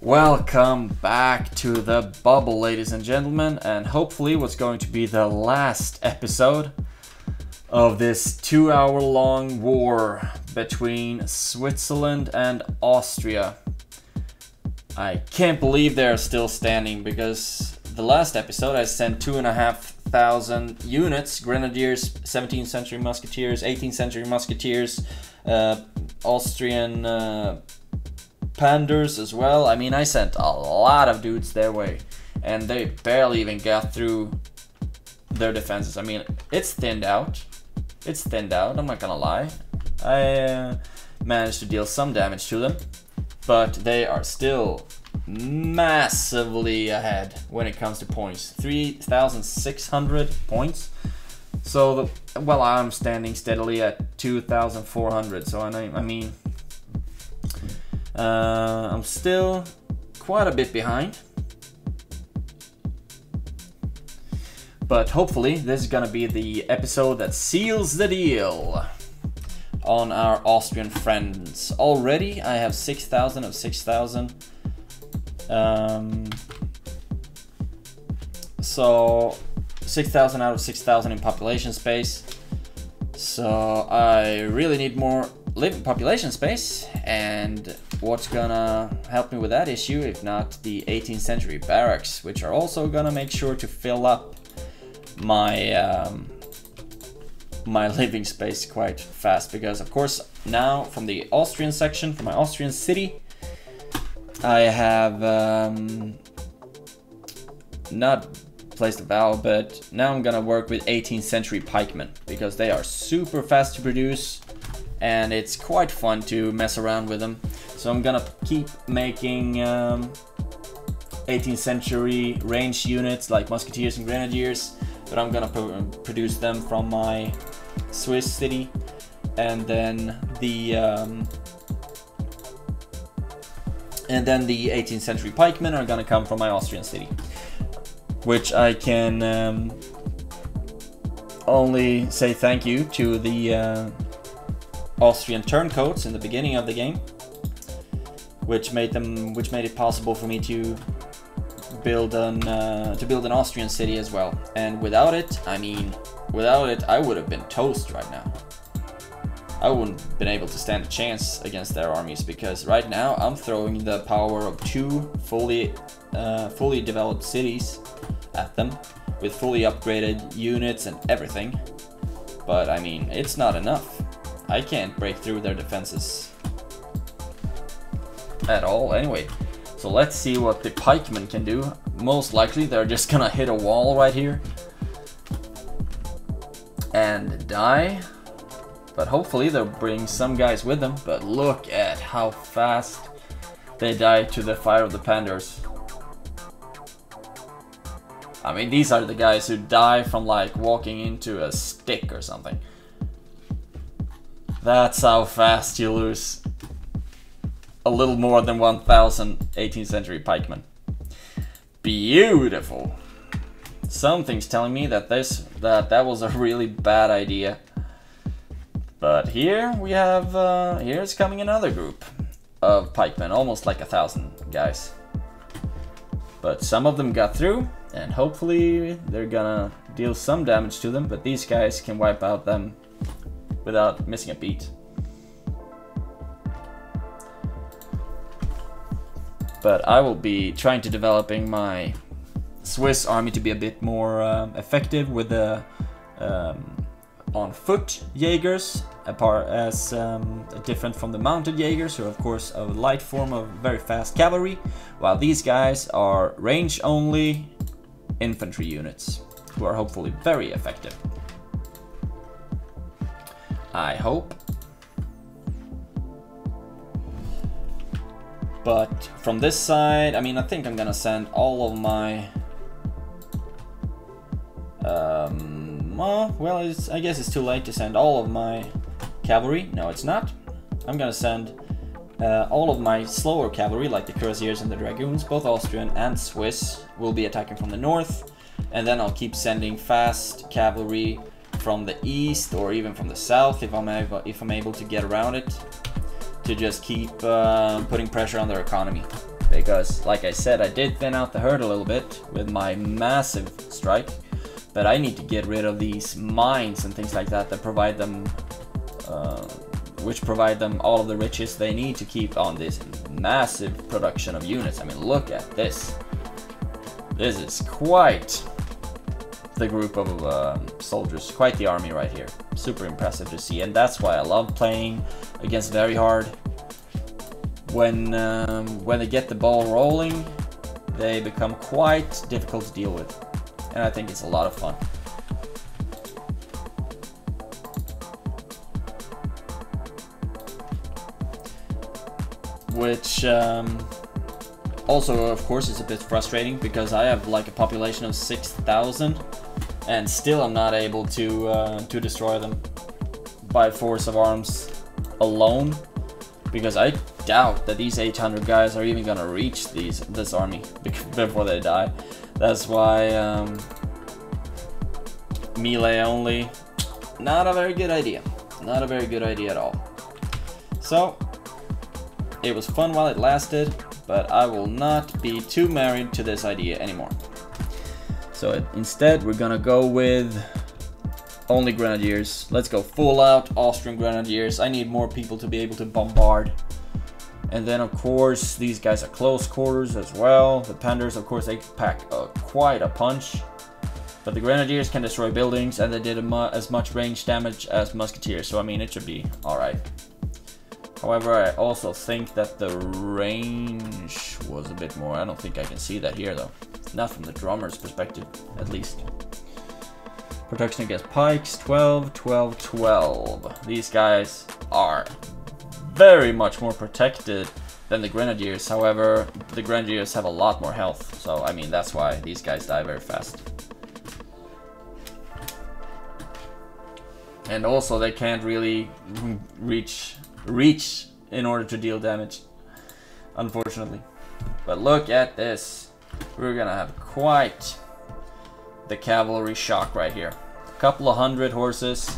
Welcome back to the bubble, ladies and gentlemen, and hopefully what's going to be the last episode of this 2-hour-long war between Switzerland and Austria. I can't believe they're still standing, because the last episode I sent 2,500 units, Grenadiers, 17th century musketeers, 18th century musketeers, Austrian Panders as well. I mean, I sent a lot of dudes their way, and they barely even got through their defenses. I mean, it's thinned out. I'm not gonna lie. I managed to deal some damage to them, but they are still massively ahead when it comes to points. 3,600 points. So, well, I'm standing steadily at 2,400. So I mean, I'm still quite a bit behind, but hopefully this is gonna be the episode that seals the deal on our Austrian friends. Already I have 6,000 of 6,000, so 6,000 out of 6,000 in population space, so I really need more living population space. And what's gonna help me with that issue if not the 18th century barracks, which are also gonna make sure to fill up my my living space quite fast, because of course now from the Austrian section, from my Austrian city, I have not placed a vow, but now I'm gonna work with 18th century pikemen, because they are super fast to produce and it's quite fun to mess around with them. So I'm gonna keep making 18th century ranged units like musketeers and grenadiers, but I'm gonna produce them from my Swiss city, and then the 18th century pikemen are gonna come from my Austrian city, which I can only say thank you to the Austrian turncoats in the beginning of the game, which made it possible for me to build an Austrian city as well. And without it, I would have been toast right now. I wouldn't have been able to stand a chance against their armies, because right now I'm throwing the power of 2 fully developed cities at them with fully upgraded units and everything. But I mean, it's not enough. I can't break through their defenses at all anyway. So let's see what the pikemen can do. Most likely they're just gonna hit a wall right here and die, but hopefully they'll bring some guys with them. But look at how fast they die to the fire of the Panders. I mean, these are the guys who die from like walking into a stick or something. That's how fast you lose a little more than 1,000 18th century pikemen. Beautiful. Something's telling me that that was a really bad idea. But here we have, here's coming another group of pikemen, almost like 1,000 guys. But some of them got through, and hopefully they're gonna deal some damage to them, but these guys can wipe out them without missing a beat. But I will be trying to developing my Swiss army to be a bit more effective with the on foot Jaegers, as different from the mounted Jaegers, who are of course a light form of very fast cavalry, while these guys are range only infantry units who are hopefully very effective. I hope. But from this side, I mean, I think I'm gonna send all of my well, I guess it's too late to send all of my cavalry. No, it's not. I'm gonna send all of my slower cavalry, like the cuirassiers and the dragoons, both Austrian and Swiss, will be attacking from the north, and then I'll keep sending fast cavalry from the east or even from the south if I'm able to get around it, to just keep putting pressure on their economy, because, like I said, I did thin out the herd a little bit with my massive strike, but I need to get rid of these mines and things like that that provide them, which provide them all of the riches they need to keep on this massive production of units. I mean, look at this. This is quite the group of soldiers, quite the army right here. Super impressive to see, and that's why I love playing against very hard. When they get the ball rolling, they become quite difficult to deal with, and I think it's a lot of fun. Which also, of course, is a bit frustrating because I have like a population of 6,000, and still I'm not able to destroy them by force of arms alone, because I doubt that these 800 guys are even gonna reach this army before they die. That's why melee only, not a very good idea. Not a very good idea at all. So it was fun while it lasted, but I will not be too married to this idea anymore. So instead we're gonna go with only grenadiers. Let's go full out Austrian grenadiers. I need more people to be able to bombard. And then of course these guys are close quarters as well. The Panders, of course, they pack quite a punch. But the grenadiers can destroy buildings, and they did as much range damage as musketeers. So I mean, it should be alright. However, I also think that the range was a bit more. I don't think I can see that here though. Not from the drummer's perspective, at least. Protection against pikes, 12, 12, 12. These guys are very much more protected than the grenadiers. However, the grenadiers have a lot more health. So, I mean, that's why these guys die very fast. And also, they can't really reach in order to deal damage, unfortunately. But look at this. We're gonna have quite the cavalry shock right here. A couple of 100 horses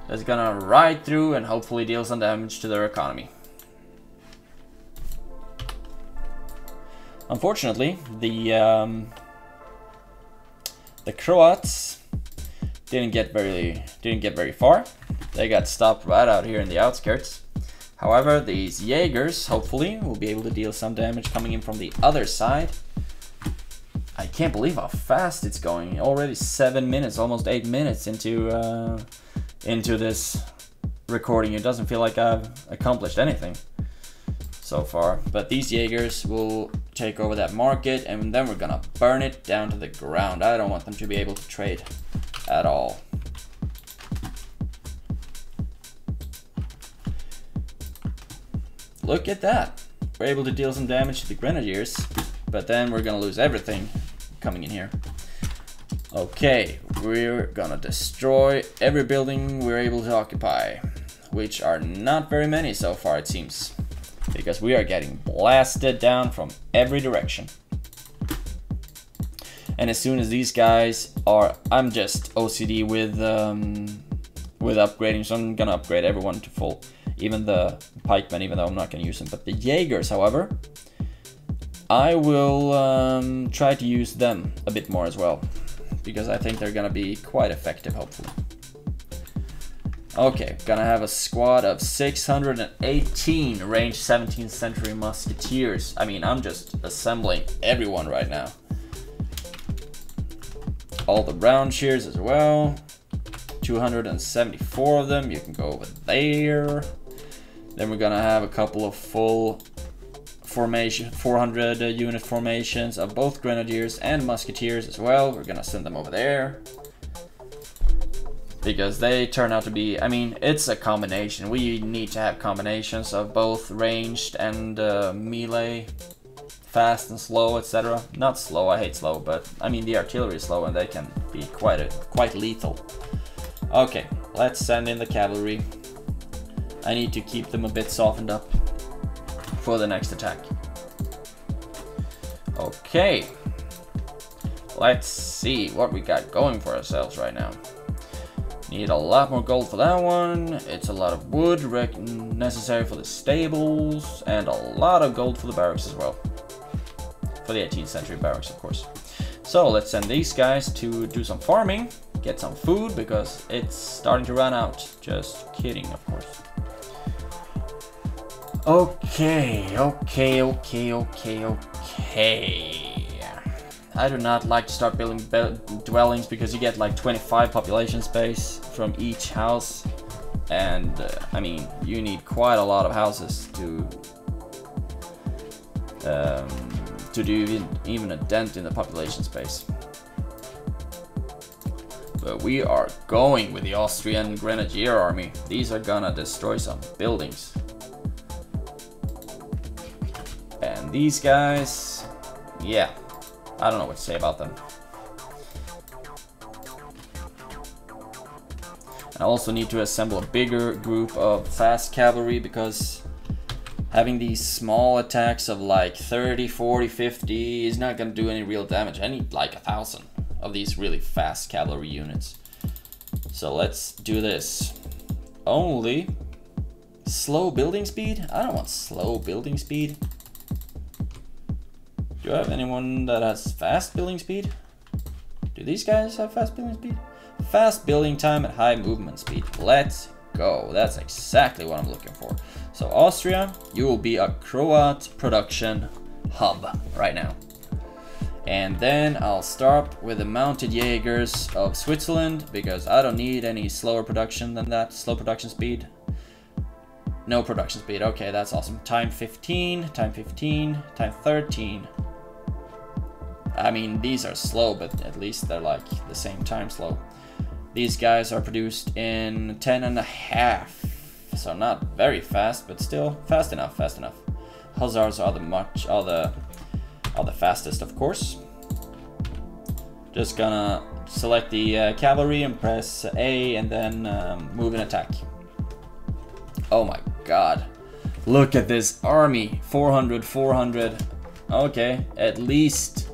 that's gonna ride through and hopefully deal some damage to their economy. Unfortunately, the Croats didn't get very far. They got stopped right out here in the outskirts. However, these Jaegers hopefully will be able to deal some damage coming in from the other side. I can't believe how fast it's going. Already 7 minutes, almost 8 minutes into this recording. It doesn't feel like I've accomplished anything so far. But these Jaegers will take over that market, and then we're gonna burn it down to the ground. I don't want them to be able to trade at all. Look at that. We're able to deal some damage to the grenadiers, but then we're gonna lose everything coming in here. Okay, we're gonna destroy every building we're able to occupy, which are not very many so far, it seems, because we are getting blasted down from every direction. And as soon as these guys are, I'm just OCD with upgrading, so I'm gonna upgrade everyone to full. Even the pikemen, even though I'm not going to use them. But the Jaegers, however, I will try to use them a bit more as well, because I think they're going to be quite effective, hopefully. Okay, gonna have a squad of 618 range 17th century musketeers. I mean, I'm just assembling everyone right now. All the round shears as well. 274 of them. You can go over there. Then we're gonna have a couple of full formation, 400 unit formations of both grenadiers and musketeers as well. We're gonna send them over there, because they turn out to be, I mean, it's a combination. We need to have combinations of both ranged and melee, fast and slow, etc. Not slow, I hate slow, but I mean the artillery is slow and they can be quite lethal. Okay, let's send in the cavalry. I need to keep them a bit softened up for the next attack. Okay, let's see what we got going for ourselves right now. Need a lot more gold for that one. It's a lot of wood necessary for the stables, and a lot of gold for the barracks as well. for the 18th century barracks, of course. So let's send these guys to do some farming, get some food, because it's starting to run out. Just kidding, of course. Okay. I do not like to start building dwellings because you get like 25 population space from each house, and I mean, you need quite a lot of houses to do even a dent in the population space. But we are going with the Austrian Grenadier Army. These are gonna destroy some buildings. And these guys, yeah, I don't know what to say about them. I also need to assemble a bigger group of fast cavalry, because having these small attacks of like 30, 40, 50 is not gonna do any real damage. I need like 1,000 of these really fast cavalry units. So let's do this. Only slow building speed? I don't want slow building speed. Do I have anyone that has fast building speed? Do these guys have fast building speed? Fast building time at high movement speed. Let's go. That's exactly what I'm looking for. So Austria, you will be a Croat production hub right now. And then I'll start with the mounted Jaegers of Switzerland, because I don't need any slower production than that. Slow production speed. No production speed. Okay, that's awesome. Time 15, time 15, time 13. I mean, these are slow, but at least they're like the same time slow. These guys are produced in 10.5, so not very fast, but still fast enough, fast enough. Hussars are the fastest, of course. Just gonna select the cavalry and press A, and then move and attack. Oh my god. Look at this army. 400, 400. Okay, at least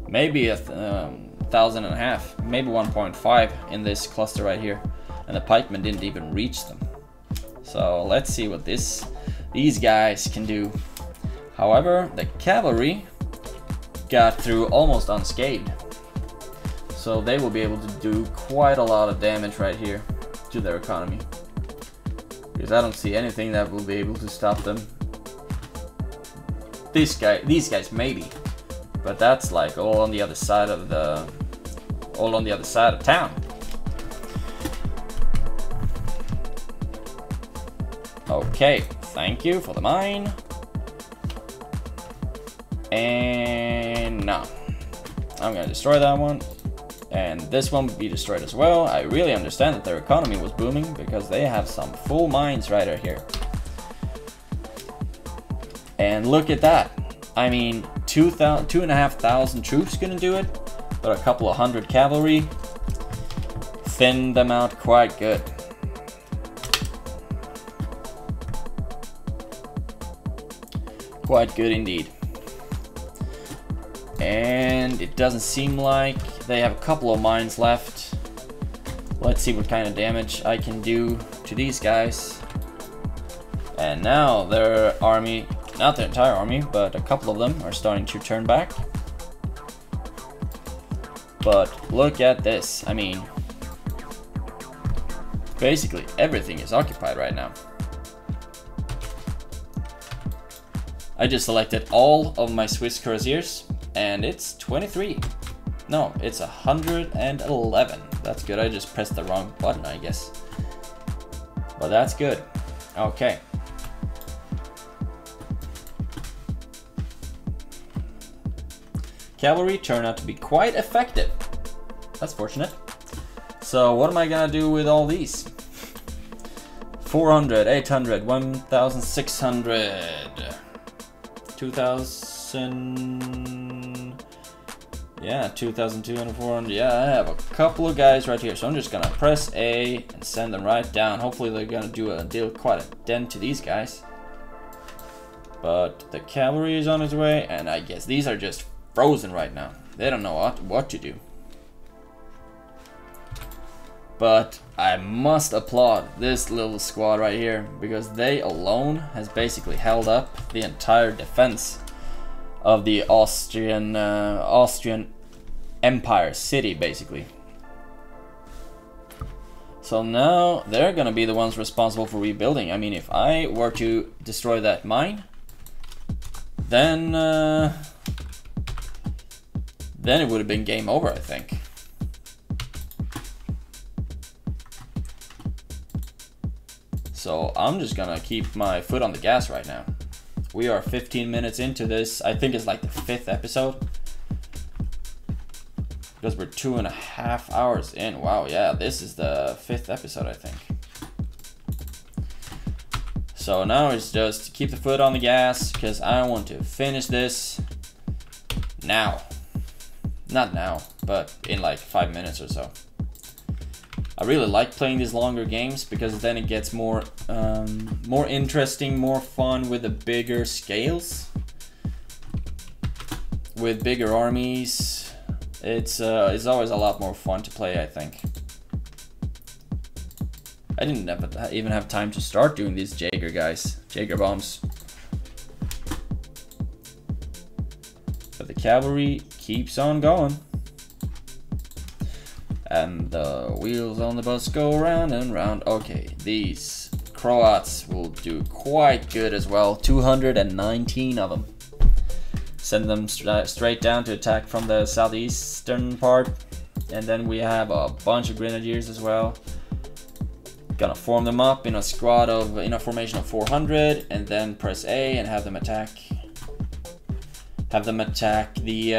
maybe 1,500, maybe 1.5 in this cluster right here. And the pikemen didn't even reach them. So let's see what these guys can do. However, the cavalry got through almost unscathed. So they will be able to do quite a lot of damage right here to their economy. Because I don't see anything that will be able to stop them. These guys maybe, but that's like all on the other side of town. Okay, thank you for the mine. And no, I'm gonna destroy that one. And this one will be destroyed as well. I really understand that their economy was booming, because they have some full mines right here. And look at that. I mean, 2,500 troops gonna do it, but a couple of hundred cavalry thinned them out quite good. Quite good indeed. And it doesn't seem like they have a couple of mines left. Let's see what kind of damage I can do to these guys. And now their army, not their entire army, but a couple of them are starting to turn back. But look at this. I mean, basically everything is occupied right now. I just selected all of my Swiss cuirassiers, and it's 23. No, it's 111. That's good. I just pressed the wrong button, I guess. But that's good. Okay. Cavalry turned out to be quite effective. That's fortunate. So what am I gonna do with all these? 400, 800, 1,600, 2,000, yeah, 2,200, 400, yeah, I have a couple of guys right here, so I'm just gonna press A and send them right down. Hopefully they're gonna deal quite a dent to these guys. But the cavalry is on its way, and I guess these are just frozen right now. They don't know what to do. But I must applaud this little squad right here, because they alone has basically held up the entire defense of the Austrian Empire city, basically. So now they're gonna be the ones responsible for rebuilding. I mean, if I were to destroy that mine, then it would have been game over, I think. So I'm just gonna keep my foot on the gas right now. We are 15 minutes into this. I think it's like the 5th episode. Because we're 2.5 hours in. Wow, yeah, this is the 5th episode, I think. So now it's just keep the foot on the gas, because I want to finish this now. Not now, but in like 5 minutes or so. I really like playing these longer games, because then it gets more interesting, more fun with the bigger scales. With bigger armies. It's always a lot more fun to play, I think. I didn't even have time to start doing these Jaeger guys, Jaeger bombs. But the cavalry keeps on going. And the wheels on the bus go round and round. Okay, these Croats will do quite good as well. 219 of them. Send them straight down to attack from the southeastern part. And then we have a bunch of grenadiers as well. Gonna form them up in a squad of, in a formation of 400, and then press A and have them attack. Have them attack the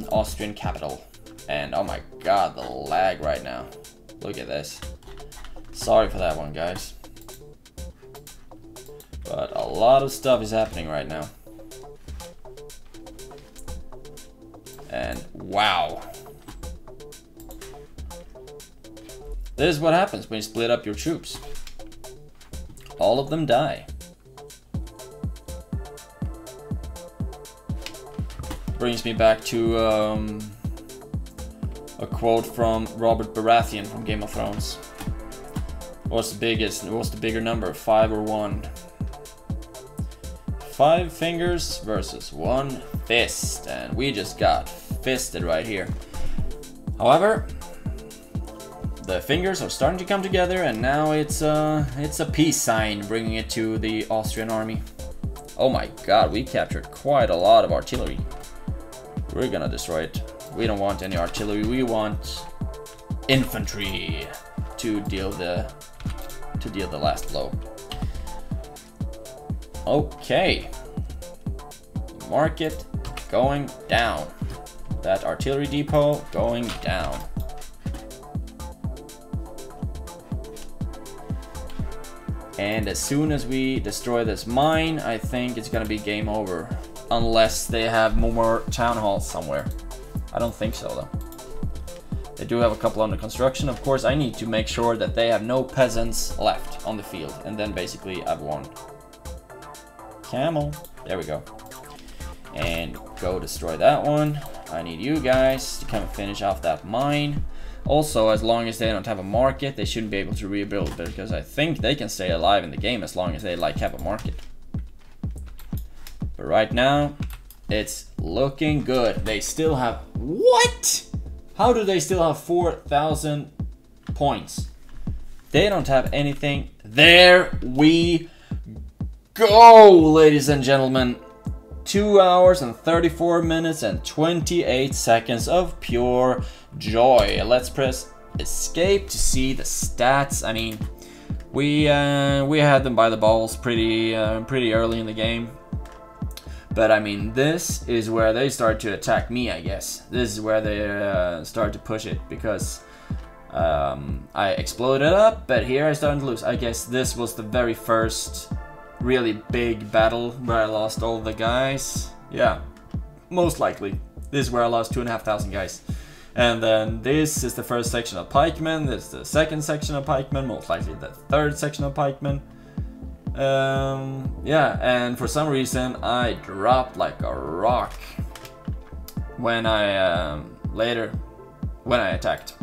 Austrian capital. And oh my god, the lag right now. Look at this. Sorry for that one, guys. But a lot of stuff is happening right now. And wow. This is what happens when you split up your troops. All of them die. Brings me back to a quote from Robert Baratheon from Game of Thrones. What's the bigger number, 5 or 1? 5 fingers versus 1 fist, and we just got fisted right here. However, the fingers are starting to come together, and now it's a peace sign, bringing it to the Austrian army. Oh my god, we captured quite a lot of artillery. We're gonna destroy it. We don't want any artillery. We want infantry to deal the last blow. Okay. Market going down. That artillery depot going down. And as soon as we destroy this mine, I think it's gonna be game over. Unless they have more town halls somewhere. I don't think so though. They do have a couple under construction. Of course, I need to make sure that they have no peasants left on the field. And then basically I've won. Camel. There we go. And go destroy that one. I need you guys to come and finish off that mine. Also, as long as they don't have a market, they shouldn't be able to rebuild, because I think they can stay alive in the game as long as they like have a market. But right now, it's looking good. They still have... What? How do they still have 4,000 points? They don't have anything. There we go, ladies and gentlemen. 2 hours and 34 minutes and 28 seconds of pure joy. Let's press escape to see the stats. I mean, we had them by the balls pretty early in the game. But I mean, this is where they start to attack me, I guess. This is where they start to push it, because I exploded up, but here I started to lose. I guess this was the very first really big battle where I lost all the guys. Yeah, most likely. This is where I lost 2,500 guys. And then this is the first section of pikemen. This is the second section of pikemen, most likely the third section of pikemen. Yeah, and for some reason I dropped like a rock when I attacked.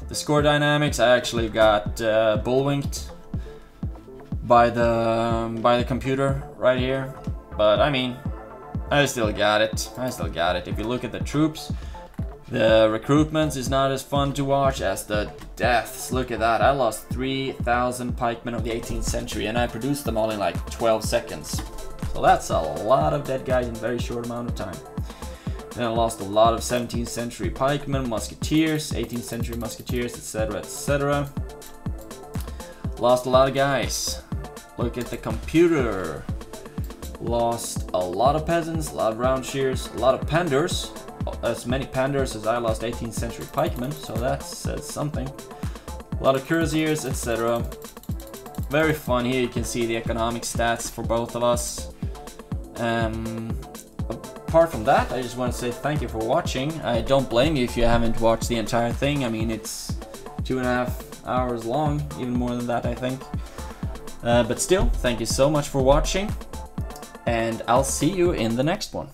The score dynamics, I actually got bullwinked by the computer right here, but I mean, I still got it. I still got it. If you look at the troops, the recruitments is not as fun to watch as the deaths. Look at that. I lost 3,000 pikemen of the 18th century and I produced them all in like 12 seconds. So that's a lot of dead guys in a very short amount of time. Then I lost a lot of 17th century pikemen, musketeers, 18th century musketeers, etc, etc. Lost a lot of guys. Look at the computer. Lost a lot of peasants, a lot of round shears, a lot of pandurs. As many pandurs as I lost 18th century pikemen, so that says something. A lot of cuirassiers, etc. Very fun. Here you can see the economic stats for both of us. Apart from that, I just want to say thank you for watching. I don't blame you if you haven't watched the entire thing. I mean, it's 2.5 hours long, even more than that, I think. But still, thank you so much for watching, and I'll see you in the next one.